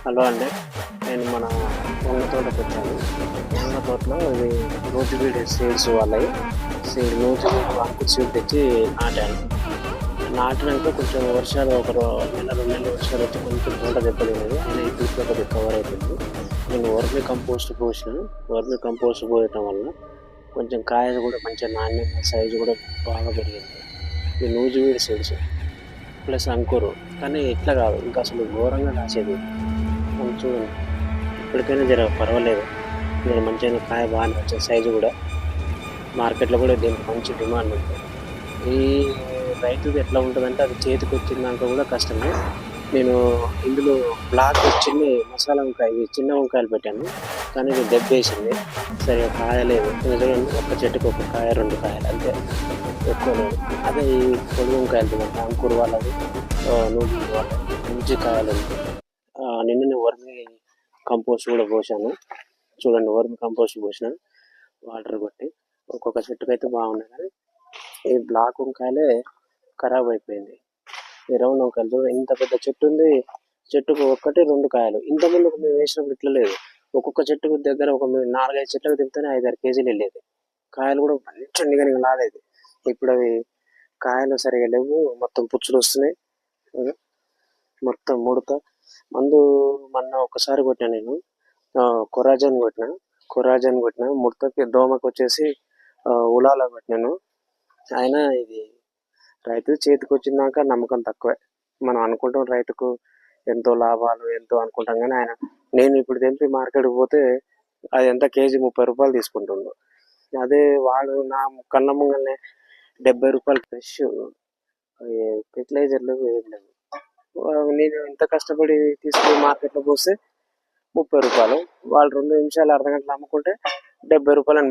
Hello అండి. నేను మన వంగ తోటకి వచ్చాను. వంగ తోటలో ఇది నూజివీడు సీడ్స్ వాళ్ళవి నూజివీడు అంకుర్ సీడ్ తెచ్చి నాటాను. నాటినాక కొంచెం వర్షాలు నెల 2 నెలలు వర్షాలు వచ్చి కొంచెం తోట దెబ్బతిన్నది. అయినా ఇప్పుడు కొద్దిగా కవర్ అయిపోయింది. నేను వర్మి కంపోస్ట్ పోసినాను. వర్మి కంపోస్ట్ పోయటం వల్ల కొంచెం కాయలు కూడా మంచిగా నాణ్యంగా సైజు కూడా బాగా పెరిగింది. ఇది నూజివీడు సీడ్స్ ప్లస్ అంకురు, కానీ ఇట్లా కాదు, ఇంకా అసలు ఘోరంగా కాసేది. మనం చూడండి, ఇప్పటికైనా జర పర్వాలేదు, నేను మంచిగా కాయ బాగానే వచ్చే సైజు కూడా. మార్కెట్లో కూడా దీనికి మంచి డిమాండ్ ఉంది. ఈ రైతుది ఎట్లా ఉంటుందంటే అది చేతికి వచ్చినాక కూడా కష్టమే. నేను ఇందులో బ్లాక్ చిన్న మసాలా వంకాయ, ఇవి చిన్న వంకాయలు పెట్టాను, కానీ ఇది దెబ్బేసింది, సరిగా కాయలేదు. చూడండి, ఒక్క చెట్టుకు ఒక కాయ 2 కాయలు అంతే, ఎక్కువ లేదు. అదే ఈ పొడి వంకాయలు అంటే అంకుర్ వాళ్ళది, నూనె వాళ్ళది మంచి కాయలు ఉంది. నిన్ననే వర్మి కంపోస్ట్ కూడా పోసాను. చూడండి, వర్మి కంపోస్ట్ పోసిన వాటర్ కొట్టి ఒక్కొక్క చెట్టుకు అయితే బాగున్నాయి, కానీ ఈ బ్లాక్ వంకాయలే ఖరాబ్ అయిపోయింది. ఈ రౌండ్ వంకాయలు చూడండి, ఇంత పెద్ద చెట్టు ఉంది, చెట్టుకు 1-2 కాయలు. ఇంతకుముందు మేము వేసినప్పుడు ఇట్లా లేదు, ఒక్కొక్క చెట్టుకు దగ్గర ఒక 4-5 చెట్లకు తింటేనే 5-6 కేజీలు వెళ్ళేది. కాయలు కూడా మంచి నిగనిగ లాగేది. ఇప్పుడు అవి కాయలు సరిగా లేవు, మొత్తం పుచ్చులు వస్తున్నాయి, మొత్తం ముడత. మందు మొన్న ఒకసారి కొట్టినా నేను, కొరాజన్ కొట్టిన ముడతకి, దోమకు వచ్చేసి ఉలాల కొట్టినాను. అయినా ఇది రైతు చేతికి వచ్చినాక నమ్మకం తక్కువే. మనం అనుకుంటాం రైతుకు ఎంతో లాభాలు ఎంతో అనుకుంటాం, కానీ నేను ఇప్పుడు తెంపి మార్కెట్కి పోతే అది ఎంత కేజీ 30 రూపాయలు తీసుకుంటుండు. అదే వాడు నా కళ్ళ ముంగల్నే 70 రూపాయలు ఫ్రెష్ ఫెర్టిలైజర్లు ఏం లేవు. నేను ఇంత కష్టపడి తీసుకుని మార్కెట్లో పోస్తే 30 రూపాయలు, వాళ్ళు 2 నిమిషాలు అర్ధ గంటలు అమ్ముకుంటే 70 రూపాయలు అని